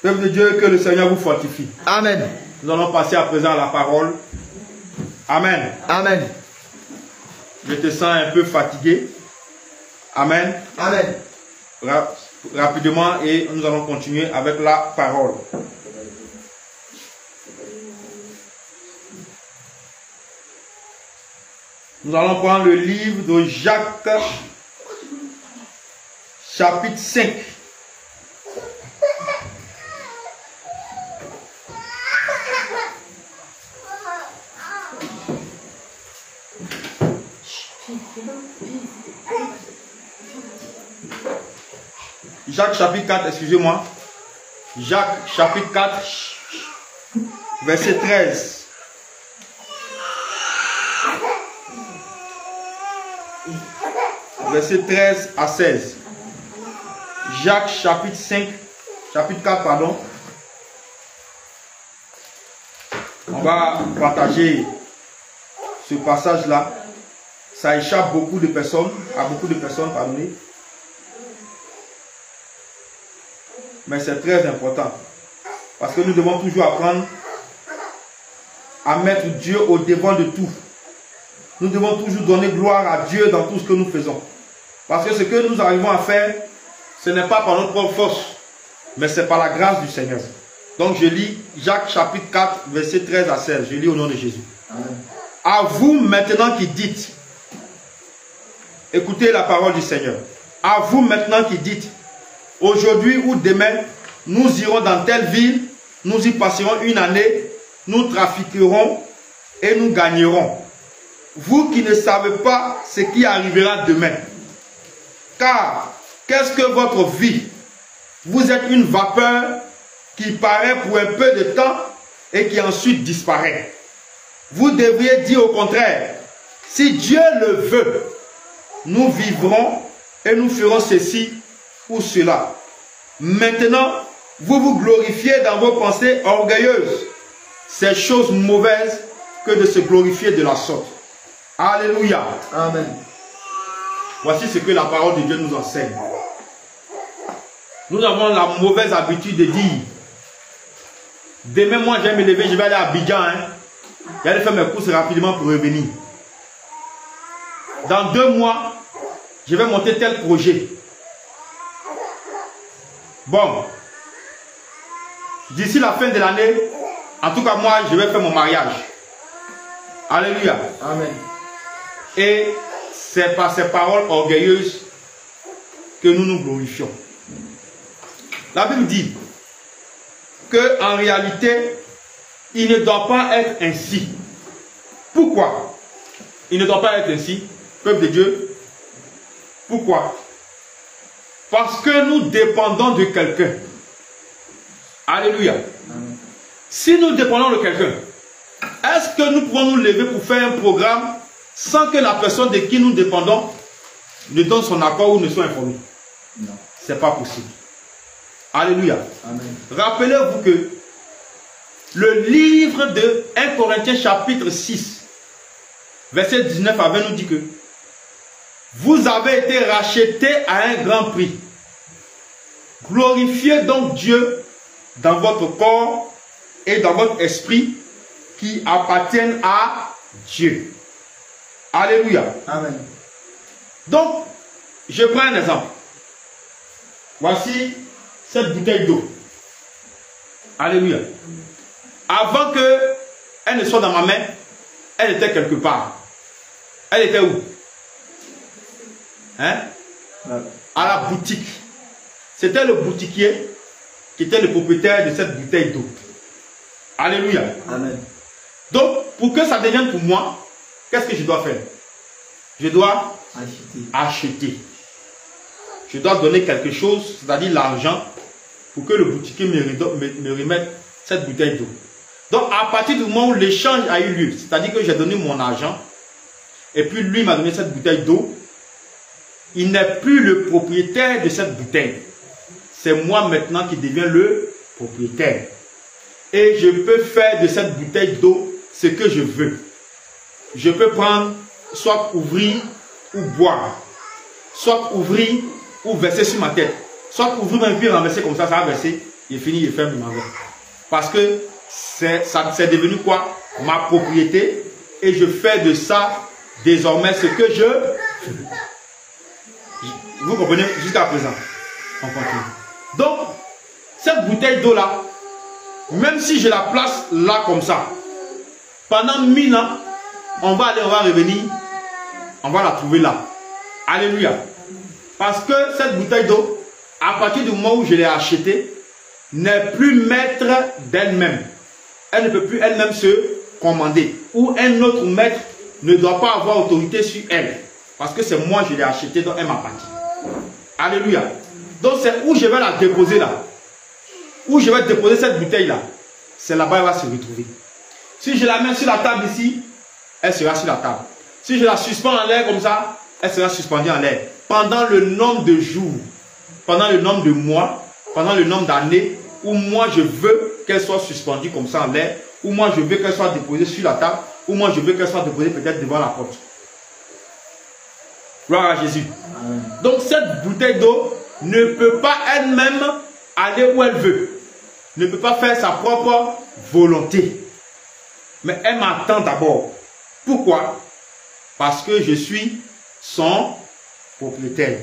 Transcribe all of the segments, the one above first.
Peuple de Dieu, que le Seigneur vous fortifie. Amen. Nous allons passer à présent à la parole. Amen. Amen. Je te sens un peu fatigué. Amen. Amen. Rapidement, et nous allons continuer avec la parole. Nous allons prendre le livre de Jacques, chapitre 5. Jacques chapitre 4, excusez-moi. Jacques chapitre 4, verset 13. Verset 13 à 16. Jacques chapitre 5, chapitre 4, pardon. On va partager ce passage-là. Ça échappe beaucoup de personnes, à beaucoup de personnes, pardonnez. Mais c'est très important. Parce que nous devons toujours apprendre à mettre Dieu au devant de tout. Nous devons toujours donner gloire à Dieu dans tout ce que nous faisons. Parce que ce que nous arrivons à faire, ce n'est pas par notre propre force, mais c'est par la grâce du Seigneur. Donc je lis Jacques chapitre 4, verset 13 à 16. Je lis au nom de Jésus. Amen. À vous maintenant qui dites, écoutez la parole du Seigneur. À vous maintenant qui dites, aujourd'hui ou demain, nous irons dans telle ville, nous y passerons une année, nous trafiquerons et nous gagnerons. Vous qui ne savez pas ce qui arrivera demain. Car, qu'est-ce que votre vie? Vous êtes une vapeur qui paraît pour un peu de temps et qui ensuite disparaît. Vous devriez dire au contraire, si Dieu le veut, nous vivrons et nous ferons ceci ou cela. Maintenant, vous vous glorifiez dans vos pensées orgueilleuses. C'est chose mauvaise que de se glorifier de la sorte. Alléluia. Amen. Voici ce que la parole de Dieu nous enseigne. Nous avons la mauvaise habitude de dire, demain moi je vais me lever, je vais aller à Abidjan. Je vais aller faire mes courses rapidement pour revenir. Dans 2 mois, je vais monter tel projet. Bon, d'ici la fin de l'année, en tout cas moi, je vais faire mon mariage. Alléluia. Amen. Et c'est par ces paroles orgueilleuses que nous nous glorifions. La Bible dit qu'en réalité, il ne doit pas être ainsi. Pourquoi? Il ne doit pas être ainsi, peuple de Dieu. Pourquoi? Parce que nous dépendons de quelqu'un. Alléluia. Amen. Si nous dépendons de quelqu'un, est-ce que nous pouvons nous lever pour faire un programme sans que la personne de qui nous dépendons ne donne son accord ou ne soit informée? Non. Ce n'est pas possible. Alléluia. Amen. Rappelez-vous que le livre de 1 Corinthiens chapitre 6, verset 19 à 20 nous dit que vous avez été rachetés à un grand prix. Glorifiez donc Dieu dans votre corps et dans votre esprit qui appartiennent à Dieu. Alléluia. Amen. Donc, je prends un exemple. Voici cette bouteille d'eau. Alléluia. Avant qu'elle ne soit dans ma main, elle était quelque part. Elle était où? Hein? À la boutique. C'était le boutiquier qui était le propriétaire de cette bouteille d'eau. Alléluia. Amen. Donc, pour que ça devienne pour moi, qu'est-ce que je dois faire? Je dois acheter. Je dois donner quelque chose, c'est-à-dire l'argent, pour que le boutiquier me remette cette bouteille d'eau. Donc, à partir du moment où l'échange a eu lieu, c'est-à-dire que j'ai donné mon argent, et puis lui m'a donné cette bouteille d'eau, il n'est plus le propriétaire de cette bouteille. C'est moi maintenant qui deviens le propriétaire. Et je peux faire de cette bouteille d'eau ce que je veux. Je peux prendre, soit ouvrir ou boire. Soit ouvrir ou verser sur ma tête. Soit ouvrir même puis renverser comme ça va verser. il finit, il ferme, il m'en va. Parce que c'est devenu quoi? Ma propriété. Et je fais de ça désormais ce que je veux. Vous comprenez jusqu'à présent? On continue. Donc, cette bouteille d'eau là, même si je la place là comme ça, pendant 1000 ans, on va revenir, on va la trouver là. Alléluia. Parce que cette bouteille d'eau, à partir du moment où je l'ai achetée, n'est plus maître d'elle-même. Elle ne peut plus elle-même se commander. Ou un autre maître ne doit pas avoir autorité sur elle. Parce que c'est moi, je l'ai achetée, donc elle m'appartient. Alléluia. Donc c'est où je vais la déposer là. Où je vais déposer cette bouteille là. C'est là-bas, elle va se retrouver. Si je la mets sur la table ici, elle sera sur la table. Si je la suspends en l'air comme ça, elle sera suspendue en l'air. Pendant le nombre de jours, pendant le nombre de mois, pendant le nombre d'années, où moi je veux qu'elle soit suspendue comme ça en l'air, ou moi je veux qu'elle soit déposée sur la table, ou moi je veux qu'elle soit déposée peut-être devant la porte. Gloire à Jésus. Amen. Donc cette bouteille d'eau ne peut pas elle-même aller où elle veut. Ne peut pas faire sa propre volonté. Mais elle m'attend d'abord. Pourquoi? Parce que je suis son propriétaire.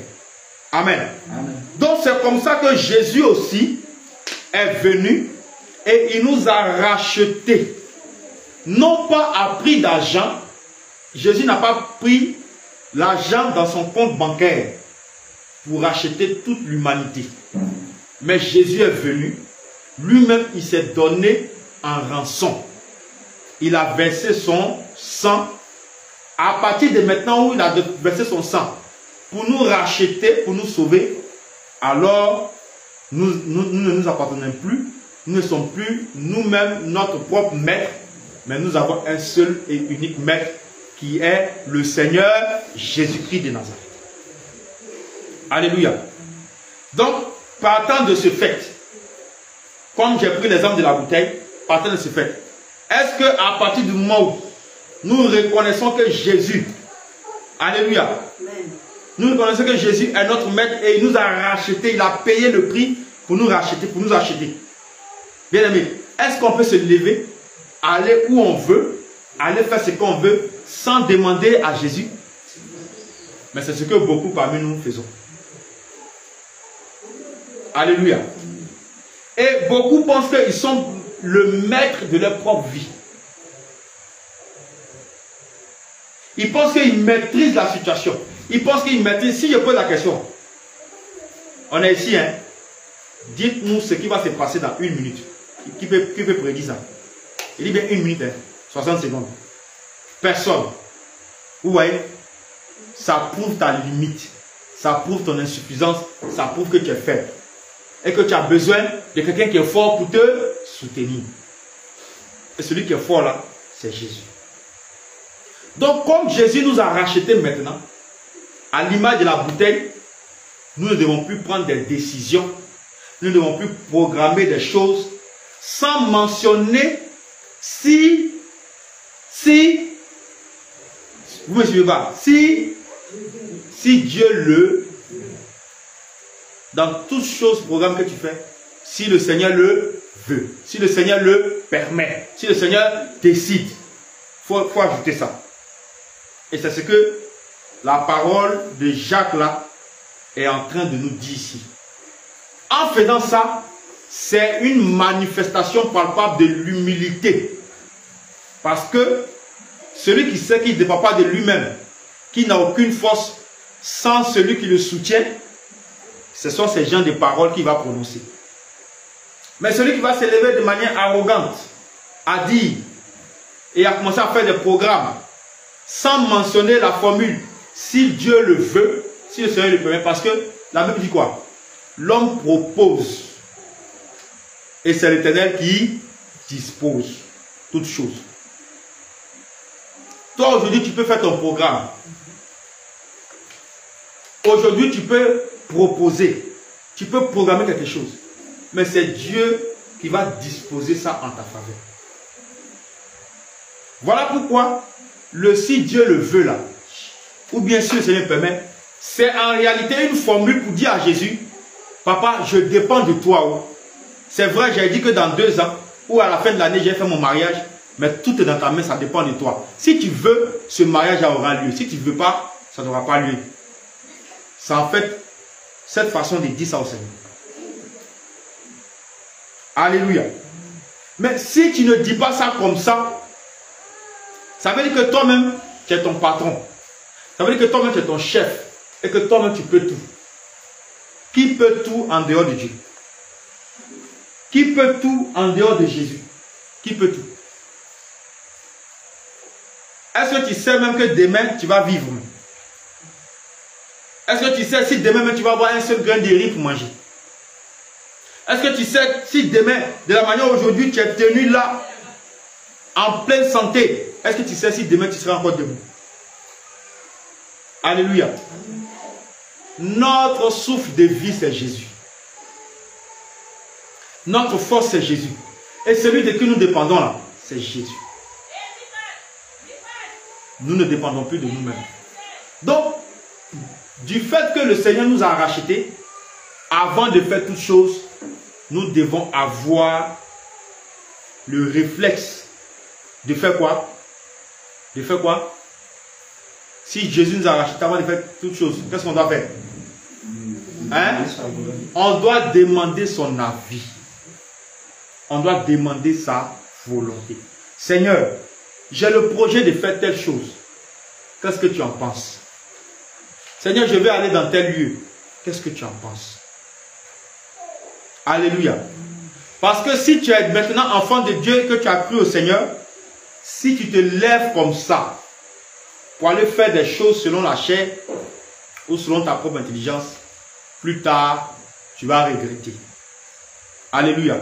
Amen. Amen. Donc c'est comme ça que Jésus aussi est venu et il nous a rachetés. Non pas à prix d'argent. Jésus n'a pas pris l'argent dans son compte bancaire pour racheter toute l'humanité. Mais Jésus est venu. Lui-même, il s'est donné en rançon. Il a versé son sang. À partir de maintenant où il a versé son sang pour nous racheter, pour nous sauver, alors nous ne nous appartenons plus. Nous ne sommes plus nous-mêmes notre propre maître, mais nous avons un seul et unique maître qui est le Seigneur Jésus-Christ de Nazareth. Alléluia. Donc, partant de ce fait, comme j'ai pris l'exemple de la bouteille, partant de ce fait, est-ce qu'à partir du moment où nous reconnaissons que Jésus, alléluia, nous reconnaissons que Jésus est notre maître et il nous a rachetés, il a payé le prix pour nous racheter, pour nous acheter. Bien aimé, est-ce qu'on peut se lever, aller où on veut, aller faire ce qu'on veut, sans demander à Jésus? Mais c'est ce que beaucoup parmi nous faisons. Alléluia. Et beaucoup pensent qu'ils sont le maître de leur propre vie. Ils pensent qu'ils maîtrisent la situation. Ils pensent qu'ils maîtrisent. Si je pose la question, on est ici, hein? Dites-nous ce qui va se passer dans 1 minute. Qui peut prédire ça? Il dit bien 1 minute, hein? 60 secondes. Personne. Vous voyez? Ça prouve ta limite. Ça prouve ton insuffisance. Ça prouve que tu es faible. Et que tu as besoin de quelqu'un qui est fort pour te soutenir. Et celui qui est fort là, c'est Jésus. Donc comme Jésus nous a rachetés maintenant, à l'image de la bouteille, nous ne devons plus prendre des décisions. Nous ne devons plus programmer des choses sans mentionner si vous me suivez pas, si Dieu le, dans toutes choses, programme que tu fais, si le Seigneur le veut, si le Seigneur le permet, si le Seigneur décide, faut ajouter ça. Et c'est ce que la parole de Jacques là est en train de nous dire ici. En faisant ça, c'est une manifestation palpable de l'humilité. Parce que celui qui sait qu'il ne dépend pas de lui-même, qui n'a aucune force sans celui qui le soutient, ce sont ces gens de paroles qu'il va prononcer. Mais celui qui va s'élever de manière arrogante, à dire, et à commencer à faire des programmes, sans mentionner la formule, si Dieu le veut, si le Seigneur le permet, parce que la Bible dit quoi? L'homme propose, et c'est l'Éternel qui dispose toutes choses. Toi, aujourd'hui, tu peux faire ton programme. Aujourd'hui, tu peux proposer. Tu peux programmer quelque chose. Mais c'est Dieu qui va disposer ça en ta faveur. Voilà pourquoi, si Dieu le veut là, ou bien si le Seigneur le permet, c'est en réalité une formule pour dire à Jésus, Papa, je dépends de toi. C'est vrai, j'ai dit que dans 2 ans, ou à la fin de l'année, j'ai fait mon mariage, mais tout est dans ta main, ça dépend de toi. Si tu veux, ce mariage aura lieu. Si tu ne veux pas, ça n'aura pas lieu. C'est en fait cette façon de dire ça au Seigneur. Alléluia. Mais si tu ne dis pas ça comme ça, ça veut dire que toi-même, tu es ton patron. Ça veut dire que toi-même, tu es ton chef. Et que toi-même, tu peux tout. Qui peut tout en dehors de Dieu? Qui peut tout en dehors de Jésus? Qui peut tout? Est-ce que tu sais même que demain, tu vas vivre? Est-ce que tu sais si demain, tu vas avoir un seul grain de riz pour manger? Est-ce que tu sais si demain, de la manière aujourd'hui, tu es tenu là, en pleine santé? Est-ce que tu sais si demain, tu seras encore debout? Alléluia. Notre souffle de vie, c'est Jésus. Notre force, c'est Jésus. Et celui de qui nous dépendons là, c'est Jésus. Nous ne dépendons plus de nous-mêmes. Donc, du fait que le Seigneur nous a rachetés, avant de faire toutes choses, nous devons avoir le réflexe de faire quoi? De faire quoi? Si Jésus nous a rachetés avant de faire toutes choses, qu'est-ce qu'on doit faire? Hein? On doit demander son avis. On doit demander sa volonté. Seigneur, j'ai le projet de faire telle chose. Qu'est-ce que tu en penses? Seigneur, je vais aller dans tel lieu. Qu'est-ce que tu en penses? Alléluia. Parce que si tu es maintenant enfant de Dieu et que tu as cru au Seigneur, si tu te lèves comme ça, pour aller faire des choses selon la chair ou selon ta propre intelligence, plus tard, tu vas regretter. Alléluia.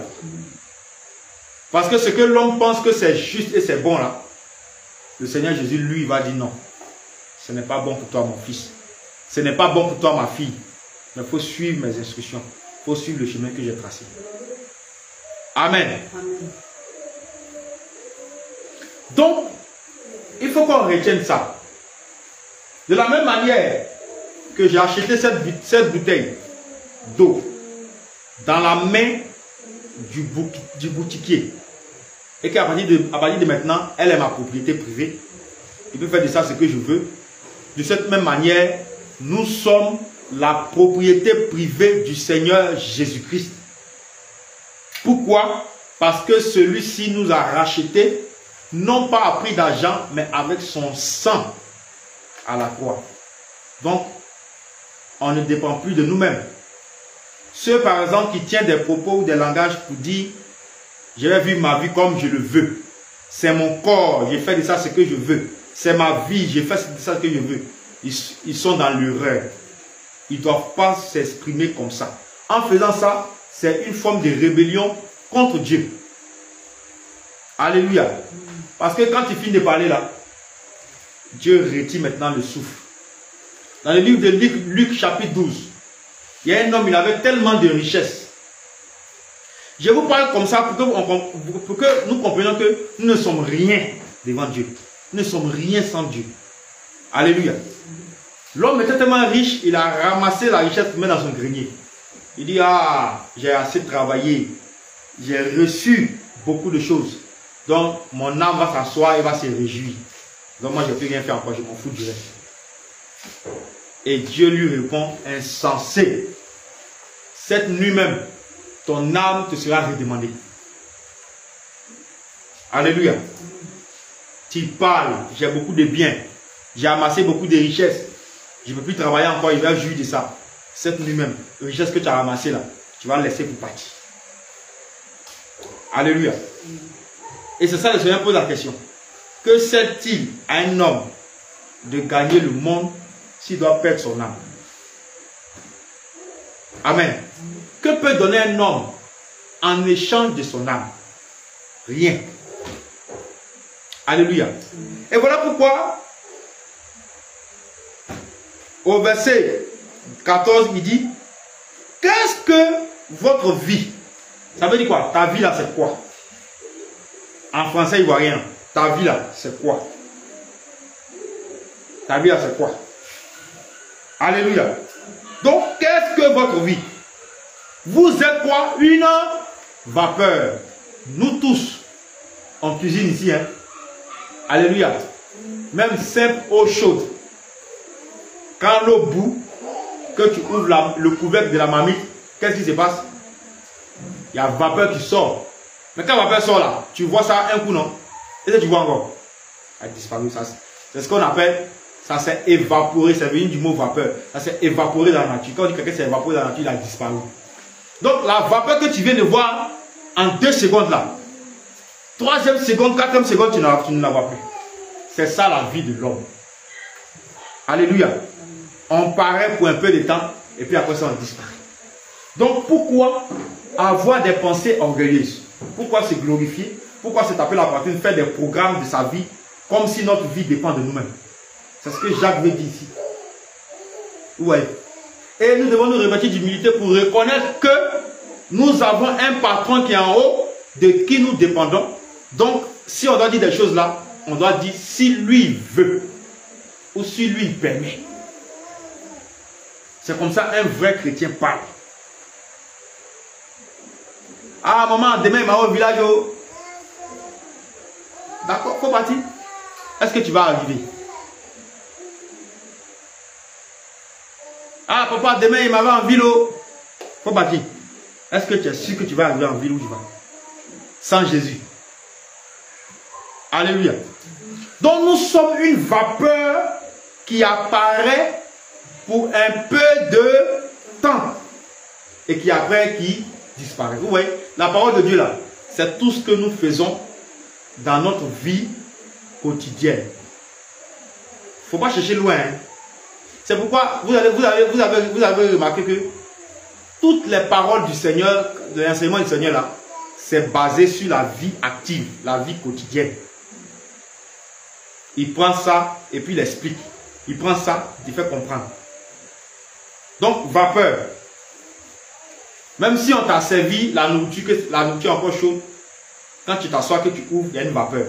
Parce que ce que l'homme pense que c'est juste et c'est bon là, le Seigneur Jésus, lui, va dire non. Ce n'est pas bon pour toi, mon fils. Ce n'est pas bon pour toi, ma fille. Mais il faut suivre mes instructions. Il faut suivre le chemin que j'ai tracé. Amen. Amen. Donc, il faut qu'on retienne ça. De la même manière que j'ai acheté cette bouteille d'eau dans la main du boutiquier et qu'à partir de maintenant, elle est ma propriété privée. Il peut faire de ça ce que je veux. De cette même manière, nous sommes la propriété privée du Seigneur Jésus-Christ. Pourquoi? Parce que celui-ci nous a rachetés, non pas à prix d'argent, mais avec son sang à la croix. Donc, on ne dépend plus de nous-mêmes. Ceux, par exemple, qui tiennent des propos ou des langages pour dire « Je vais vivre ma vie comme je le veux. C'est mon corps, j'ai fait de ça ce que je veux. C'est ma vie, j'ai fait de ça ce que je veux. » Ils sont dans l'erreur. Ils ne doivent pas s'exprimer comme ça. En faisant ça, c'est une forme de rébellion contre Dieu. Alléluia. Parce que quand tu finis de parler là, Dieu retire maintenant le souffle. Dans le livre de Luc chapitre 12, il y a un homme, il avait tellement de richesses. Je vous parle comme ça pour que nous comprenions que nous ne sommes rien devant Dieu. Nous ne sommes rien sans Dieu. Alléluia. L'homme était tellement riche, il a ramassé la richesse pour mettre dans son grenier. Il dit, ah, j'ai assez travaillé. J'ai reçu beaucoup de choses. Donc, mon âme va s'asseoir et va se réjouir. Donc, moi, je ne peux rien faire encore, je m'en fous du reste. Et Dieu lui répond, insensé. Cette nuit même, ton âme te sera redemandée. Alléluia. Tu parles, j'ai beaucoup de biens. J'ai amassé beaucoup de richesses. Je ne peux plus travailler encore, il va jouir de ça. Cette nuit même, la richesse que tu as ramassée là, tu vas laisser pour partir. Alléluia. Et c'est ça, le Seigneur pose la question. Que sert-il à un homme de gagner le monde s'il doit perdre son âme? Amen. Que peut donner un homme en échange de son âme? Rien. Alléluia. Et voilà pourquoi, au verset 14, il dit, qu'est-ce que votre vie? Ça veut dire quoi? Ta vie là, c'est quoi? En français, il ne voit rien. Ta vie là, c'est quoi? Ta vie là, c'est quoi? Alléluia. Donc, qu'est-ce que votre vie? Vous êtes quoi? vapeur. Nous tous, on cuisine ici. Hein? Alléluia. Même simple eau chaude. Quand l'eau bout, que tu ouvres le couvercle de la marmite, qu'est-ce qui se passe? Il y a vapeur qui sort. Mais quand la vapeur sort là, tu vois ça un coup, non? Et tu vois encore. Ça a disparu. C'est ce qu'on appelle, ça s'est évaporé. C'est venu du mot vapeur. Ça s'est évaporé dans la nature. Quand on dit que quelqu'un s'est évaporé dans la nature, il a disparu. Donc la vapeur que tu viens de voir en 2 secondes là, 3e seconde, 4e seconde, tu ne la vois plus. C'est ça la vie de l'homme. Alléluia. On paraît pour un peu de temps et puis après ça on disparaît. Donc pourquoi avoir des pensées orgueilleuses? Pourquoi se glorifier? Pourquoi se taper la poitrine, faire des programmes de sa vie comme si notre vie dépend de nous-mêmes? C'est ce que Jacques veut dire ici. Ouais. Et nous devons nous revêtir d'humilité pour reconnaître que nous avons un patron qui est en haut, de qui nous dépendons. Donc, si on doit dire des choses là, on doit dire si lui veut ou si lui permet. C'est comme ça un vrai chrétien parle. Ah maman, demain il m'a au village. Oh. D'accord, faut partir. Est-ce que tu vas arriver? Ah papa, demain il m'avait en ville. Oh. Faut partir. Est-ce que tu es sûr que tu vas arriver en ville où tu vas? Sans Jésus. Alléluia. Donc nous sommes une vapeur qui apparaît pour un peu de temps et qui après qui disparaît. Vous voyez, la parole de Dieu là, c'est tout ce que nous faisons dans notre vie quotidienne. Il ne faut pas chercher loin. Hein. C'est pourquoi vous avez remarqué que toutes les paroles du Seigneur, de l'enseignement du Seigneur là, c'est basé sur la vie active, la vie quotidienne. Il prend ça et puis il explique. Il prend ça, il fait comprendre. Donc, vapeur. Même si on t'a servi la nourriture encore chaude, quand tu t'assois, que tu ouvres, il y a une vapeur.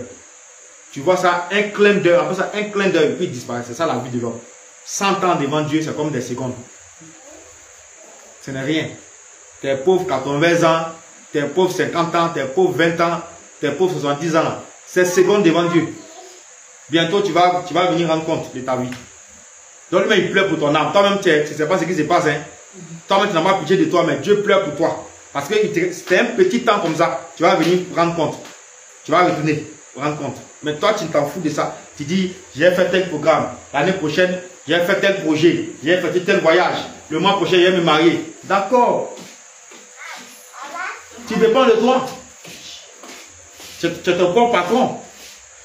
Tu vois ça, un clin d'œil, après ça, un clin d'œil, puis il disparaît. C'est ça la vie de l'homme. 100 ans devant Dieu, c'est comme des secondes. Ce n'est rien. Tu es pauvre 80 ans, tu es pauvre 50 ans, tu es pauvre 20 ans, tu es pauvre 70 ans. C'est secondes devant Dieu. Bientôt, tu vas venir rendre compte de ta vie. Donc, lui, il pleure pour ton âme. Toi-même, tu ne sais pas ce qui se passe. Hein? Toi-même, tu n'as pas pitié de toi, mais Dieu pleure pour toi. Parce que c'était un petit temps comme ça. Tu vas venir rendre compte. Tu vas retourner, rendre compte. Mais toi, tu t'en fous de ça. Tu dis, j'ai fait tel programme. L'année prochaine, j'ai fait tel projet. J'ai fait tel voyage. Le mois prochain, je vais me marier. D'accord. Tu dépends de toi. C'est ton propre patron.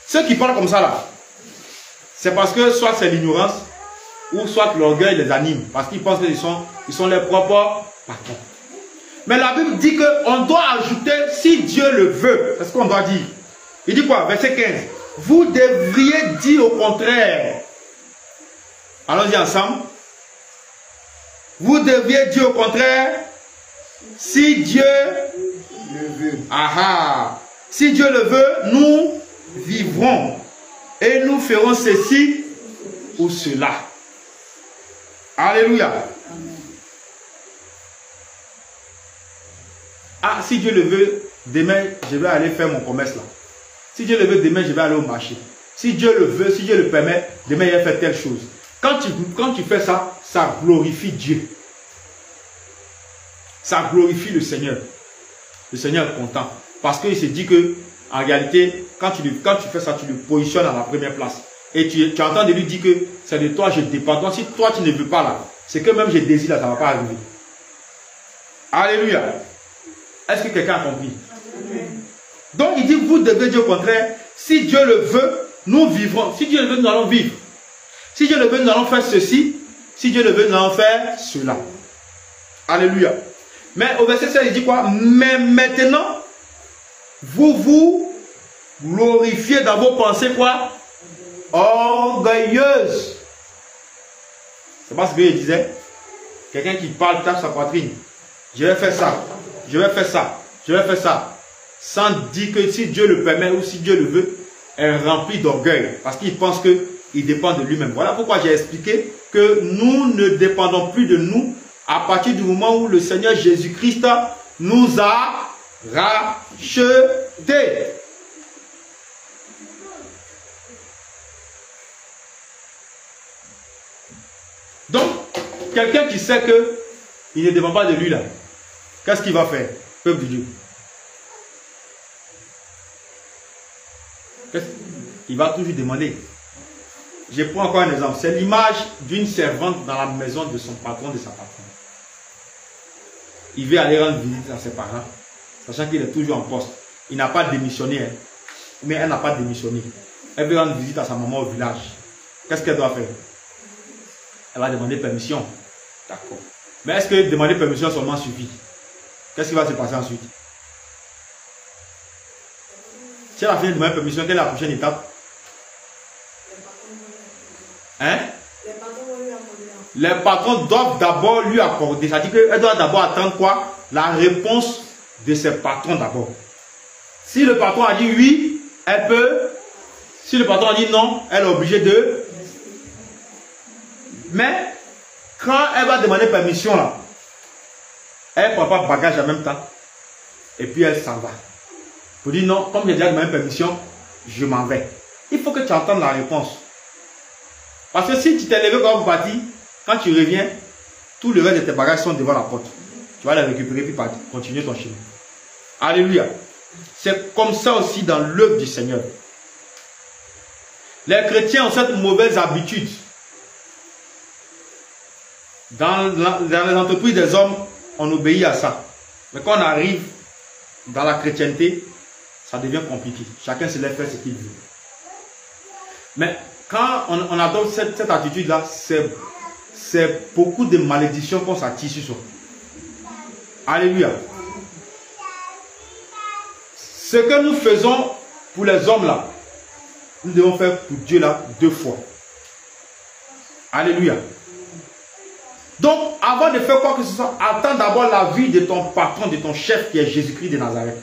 Ceux qui parlent comme ça là, c'est parce que soit c'est l'ignorance, ou soit l'orgueil les anime. Parce qu'ils pensent qu'ils sont leurs propres patrons. Mais la Bible dit qu'on doit ajouter si Dieu le veut. C'est ce qu'on doit dire. Il dit quoi? Verset 15. Vous devriez dire au contraire. Allons-y ensemble. Vous devriez dire au contraire si Dieu le veut. Aha. Si Dieu le veut, nous vivrons et nous ferons ceci ou cela. Alléluia. Amen. Ah, si Dieu le veut, demain, je vais aller faire mon commerce là. Si Dieu le veut, demain, je vais aller au marché. Si Dieu le veut, si Dieu le permet, demain, il va faire telle chose. Quand tu fais ça, ça glorifie Dieu. Ça glorifie le Seigneur. Le Seigneur est content. Parce qu'il se dit que, en réalité, quand tu fais ça, tu le positionnes à la première place. Et tu es en train de lui dire que c'est de toi, je dépends. Donc, si toi, tu ne veux pas là, c'est que même je désire là, ça ne va pas arriver. Alléluia. Est-ce que quelqu'un a compris? Amen. Donc, il dit, vous devez dire au contraire, si Dieu le veut, nous vivrons. Si Dieu le veut, nous allons vivre. Si Dieu le veut, nous allons faire ceci. Si Dieu le veut, nous allons faire cela. Alléluia. Mais au verset 16, il dit quoi? Mais maintenant, vous vous glorifiez dans vos pensées quoi? Orgueilleuses. C'est pas ce qu'il disait. Quelqu'un qui parle, tape sa poitrine. Je vais faire ça. Je vais faire ça. Je vais faire ça. Sans dire que si Dieu le permet ou si Dieu le veut, est rempli d'orgueil. Parce qu'il pense qu'il dépend de lui-même. Voilà pourquoi j'ai expliqué que nous ne dépendons plus de nous à partir du moment où le Seigneur Jésus-Christ nous a racheté. Donc, quelqu'un qui sait que il ne dépend pas de lui là, qu'est-ce qu'il va faire, peuple de Dieu? Il va toujours demander. Je prends encore un exemple. C'est l'image d'une servante dans la maison de son patron, de sa patronne. Il veut aller rendre visite à ses parents, sachant qu'il est toujours en poste. Il n'a pas démissionné, hein. Mais elle n'a pas démissionné. Elle veut rendre visite à sa maman au village. Qu'est-ce qu'elle doit faire? Elle va demander permission. D'accord. Mais est-ce que demander permission seulement suffit? Qu'est-ce qui va se passer ensuite? Si elle a fini de demander permission, quelle est la prochaine étape? Hein? Les patrons doivent d'abord lui accorder. C'est-à-dire qu'elle doit d'abord attendre quoi? La réponse de ses patrons d'abord. Si le patron a dit oui, elle peut. Si le patron a dit non, elle est obligée de. Mais quand elle va demander permission là, elle ne prend pas bagage en même temps. Et puis elle s'en va. Pour dire non, comme j'ai déjà demandé permission, je m'en vais. Il faut que tu entendes la réponse. Parce que si tu t'es levé comme parti, quand tu reviens, tout le reste de tes bagages sont devant la porte. Tu vas les récupérer puis continuer ton chemin. Alléluia. C'est comme ça aussi dans l'œuvre du Seigneur. Les chrétiens ont cette mauvaise habitude. Dans les entreprises des hommes, on obéit à ça. Mais quand on arrive dans la chrétienté, ça devient compliqué. Chacun se laisse faire ce qu'il veut. Mais quand on adopte cette attitude-là, c'est beaucoup de malédictions qu'on s'attire sur soi. Alléluia. Ce que nous faisons pour les hommes là, nous devons faire pour Dieu là 2 fois. Alléluia. Donc, avant de faire quoi que ce soit, attends d'abord la vie de ton patron, de ton chef qui est Jésus-Christ de Nazareth.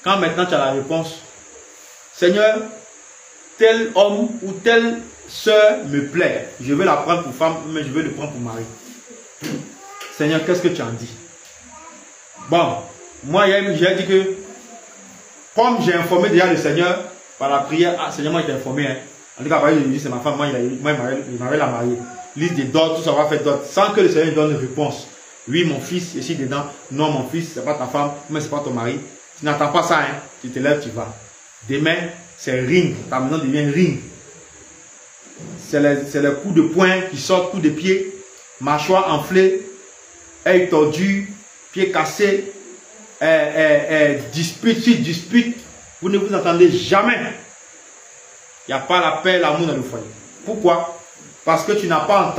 Quand maintenant tu as la réponse, Seigneur, tel homme ou telle soeur me plaît, je veux la prendre pour femme, mais je veux le prendre pour mari. Seigneur, qu'est-ce que tu en dis? Bon, moi j'ai dit que, comme j'ai informé déjà le Seigneur par la prière, ah Seigneur, moi j'ai informé, hein. En tout cas, c'est ma femme, moi il m'avait la mariée. Liste des dots, tout ça va faire dot, sans que le Seigneur donne une réponse. Oui, mon fils, ici dedans. Non, mon fils, c'est pas ta femme, mais c'est pas ton mari. Tu n'attends pas ça, hein. Tu te lèves, tu vas. Demain, c'est ring. Ta maison devient ring. C'est les coups de poing qui sortent, coups de pied, mâchoire enflée, œil tordu, pied cassé, dispute, dispute. Vous ne vous entendez jamais. Il n'y a pas la paix, l'amour dans le foyer. Pourquoi? Parce que tu n'as pas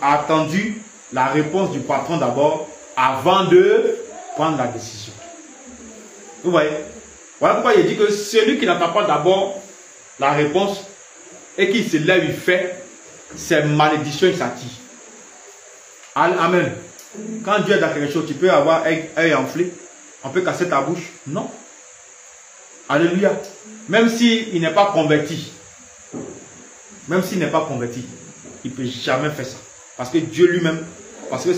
attendu la réponse du patron d'abord avant de prendre la décision. Vous voyez? Voilà pourquoi il dit que celui qui n'attend pas d'abord la réponse et qui se lève, il fait, c'est malédiction, il s'attire. Amen. Quand Dieu est dans quelque chose, tu peux avoir œil enflé, on peut casser ta bouche. Non. Alléluia. Même s'il n'est pas converti. Même s'il n'est pas converti, il ne peut jamais faire ça. Parce que Dieu lui-même, parce que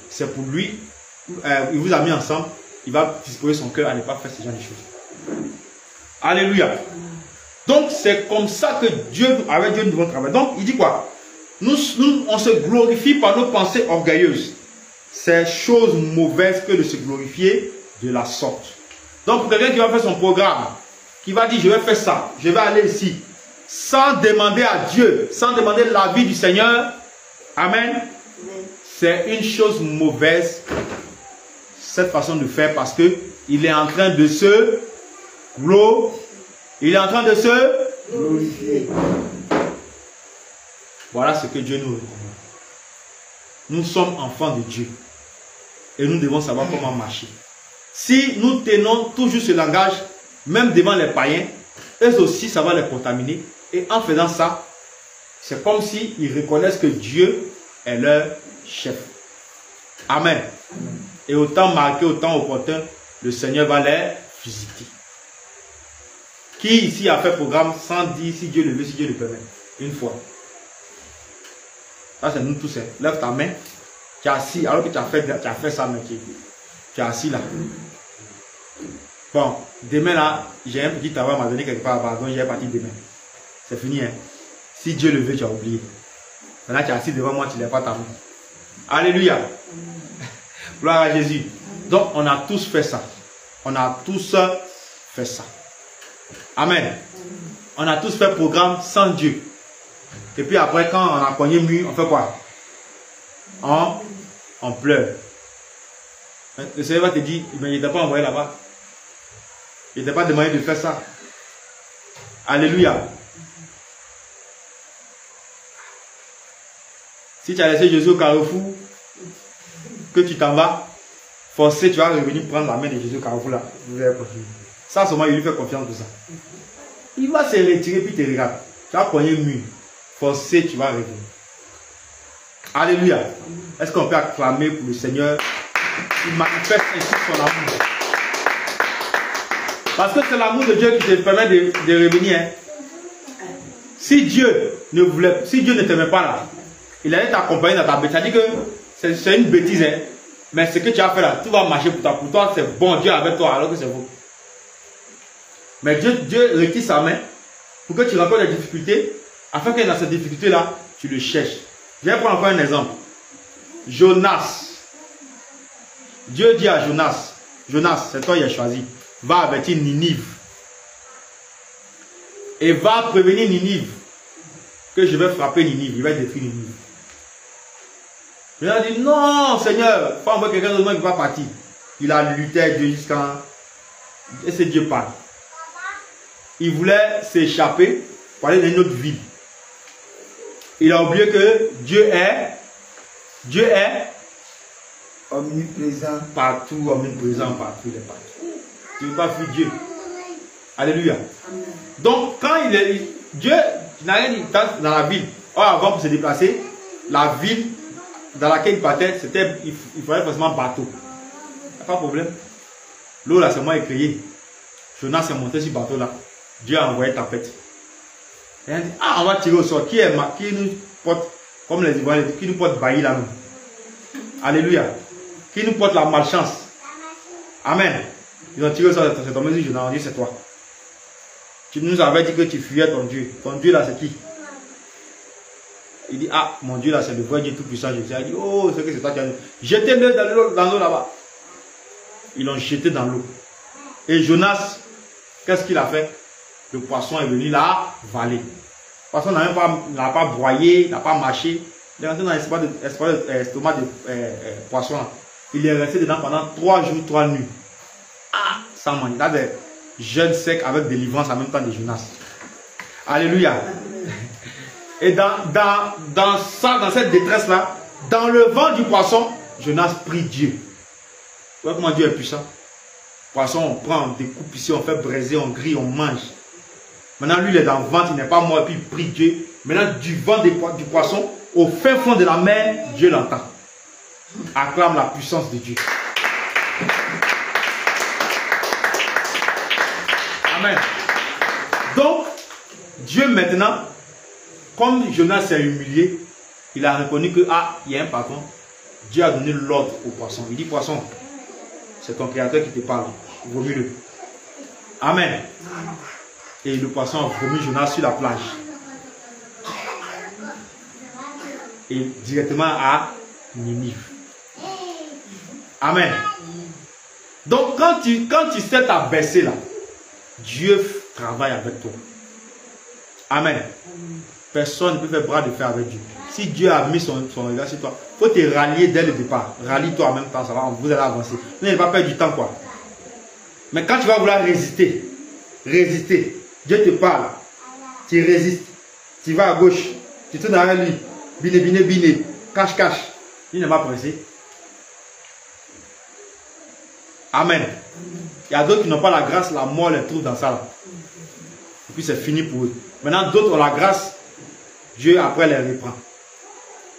c'est pour lui, il vous a mis ensemble, il va disposer son cœur à ne pas faire ce genre de choses. Alléluia. Donc c'est comme ça que avec Dieu nous devons travailler. Donc il dit quoi? Nous, on se glorifie par nos pensées orgueilleuses. C'est chose mauvaise que de se glorifier de la sorte. Donc pour quelqu'un qui va faire son programme, qui va dire je vais faire ça, je vais aller ici, sans demander à Dieu, sans demander l'avis du Seigneur, amen, c'est une chose mauvaise, cette façon de faire, parce que il est en train de se glorifier. Voilà ce que Dieu nous recommande. Nous sommes enfants de Dieu et nous devons savoir comment marcher. Si nous tenons toujours ce langage, même devant les païens, eux aussi ça va les contaminer. Et en faisant ça, c'est comme s'ils reconnaissent que Dieu est leur chef. Amen. Et au temps marqué, au temps opportun, le Seigneur va les visiter. Qui ici a fait programme sans dire si Dieu le veut, si Dieu le permet? Une fois. Ça c'est nous tous. Lève ta main. Tu es assis alors que tu as fait ça, mais Tu es assis là. Bon, demain là, j'ai un petit travail à m'a donné quelque part, donc j'ai parti demain. C'est fini. Hein. Si Dieu le veut, tu as oublié. Maintenant, tu es assis devant moi, tu n'as pas ta main. Alléluia. Gloire à Jésus. Donc, on a tous fait ça. On a tous fait ça. Amen. On a tous fait programme sans Dieu. Et puis après, quand on a cogné mur, on fait quoi? On pleure. Le Seigneur va te dire, mais il ne t'a pas envoyé là-bas. Il ne t'a pas demandé de faire ça. Alléluia. Si tu as laissé Jésus au carrefour, que tu t'en vas, forcé, tu vas revenir prendre la main de Jésus au carrefour là. Ça, seulement, il lui fait confiance pour ça. Il va se retirer puis te regarde. Tu vas cogner le mur. Forcé, tu vas revenir. Alléluia. Est-ce qu'on peut acclamer pour le Seigneur qui manifeste ainsi son amour? Parce que c'est l'amour de Dieu qui te permet de revenir. Hein. Si Dieu ne t'aimait pas là, il allait t'accompagner dans ta bêtise. C'est-à-dire que c'est une bêtise. Hein. Mais ce que tu as fait là, tout va marcher pour toi. Pour toi, c'est bon Dieu avec toi alors que c'est vous. Mais Dieu retire sa main pour que tu rencontres des difficultés, afin que dans cette difficulté-là, tu le cherches. Je vais prendre encore un exemple. Jonas. Dieu dit à Jonas, Jonas, c'est toi qui as choisi, va avertir Ninive. Et va prévenir Ninive que je vais frapper Ninive, il va détruire Ninive. Jonas dit, non Seigneur, il faut envoyer quelqu'un d'autre qui va partir. Il a lutté avec Dieu jusqu'à... Et c'est Dieu parle. Il voulait s'échapper pour aller dans une autre ville. Il a oublié que Dieu est omniprésent. Partout, omniprésent, partout, il est partout. Tu ne veux pas fuir Dieu. Alléluia. Amen. Donc, quand Dieu n'a rien dit dans la ville. Or, avant pour se déplacer, la ville dans laquelle il partait, il fallait forcément bateau. Il n'y a pas de problème. L'eau là, c'est moi qui ai créé. Jonas s'est monté sur ce bateau là. Dieu a envoyé tempête. Et il dit, ah, on va tirer au sort. Qui nous porte, comme les Ivoiriens, qui nous porte bailli là-nous. Alléluia. Qui nous porte la malchance. Amen. Ils ont tiré au sort, c'est tombé sur Jonas, on dit c'est toi. Tu nous avais dit que tu fuyais ton Dieu. Ton Dieu là, c'est qui? Il dit, ah, mon Dieu là, c'est le vrai Dieu tout-puissant. Il dit, oh, c'est que c'est toi qui as dit. Jetez-le dans l'eau là-bas. Ils l'ont jeté dans l'eau. Et Jonas, qu'est-ce qu'il a fait? Le poisson est venu là, valer. Le poisson n'a pas broyé, n'a pas mâché. Il est rentré dans l'estomac de poisson. Il est resté dedans pendant 3 jours, 3 nuits. Ah, sans manger. Il a des jeûnes secs avec délivrance en même temps de Jonas. Alléluia. Et dans cette détresse-là, dans le vent du poisson, Jonas prie Dieu. Vous voyez comment Dieu est puissant? Poisson, on prend, on découpe ici, on fait braiser, on grille, on mange. Maintenant, lui, il est dans le ventre, il n'est pas mort, et puis il prie Dieu. Maintenant, du vent du poisson, au fin fond de la mer, Dieu l'entend. Acclame la puissance de Dieu. Amen. Donc, Dieu maintenant, comme Jonas s'est humilié, il a reconnu que, ah, il y a un patron. Dieu a donné l'ordre au poisson. Il dit, poisson, c'est ton créateur qui te parle. Vomis-le. Amen. Et le poisson a vomi Jonas sur la plage. Et directement à Ninive. Amen. Donc quand tu sais ta baissée là, Dieu travaille avec toi. Amen. Personne ne peut faire bras de fer avec Dieu. Si Dieu a mis son regard sur toi, il faut te rallier dès le départ. Rallie-toi en même temps, ça va, vous allez avancer. Vous n'allez pas perdre du temps quoi. Mais quand tu vas vouloir résister, Dieu te parle, tu résistes, tu vas à gauche, tu tournes derrière lui, bine, cache, il n'est pas pressé. Amen. Il y a d'autres qui n'ont pas la grâce, la mort les trouve dans ça. Là. Et puis c'est fini pour eux. Maintenant d'autres ont la grâce, Dieu après les reprend.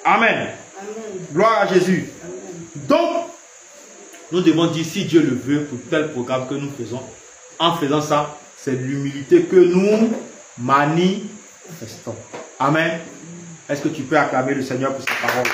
Amen. Amen. Gloire à Jésus. Amen. Donc, nous devons dire si Dieu le veut pour tel programme que nous faisons. En faisant ça, c'est l'humilité que nous manifestons. Amen. Est-ce que tu peux acclamer le Seigneur pour sa parole?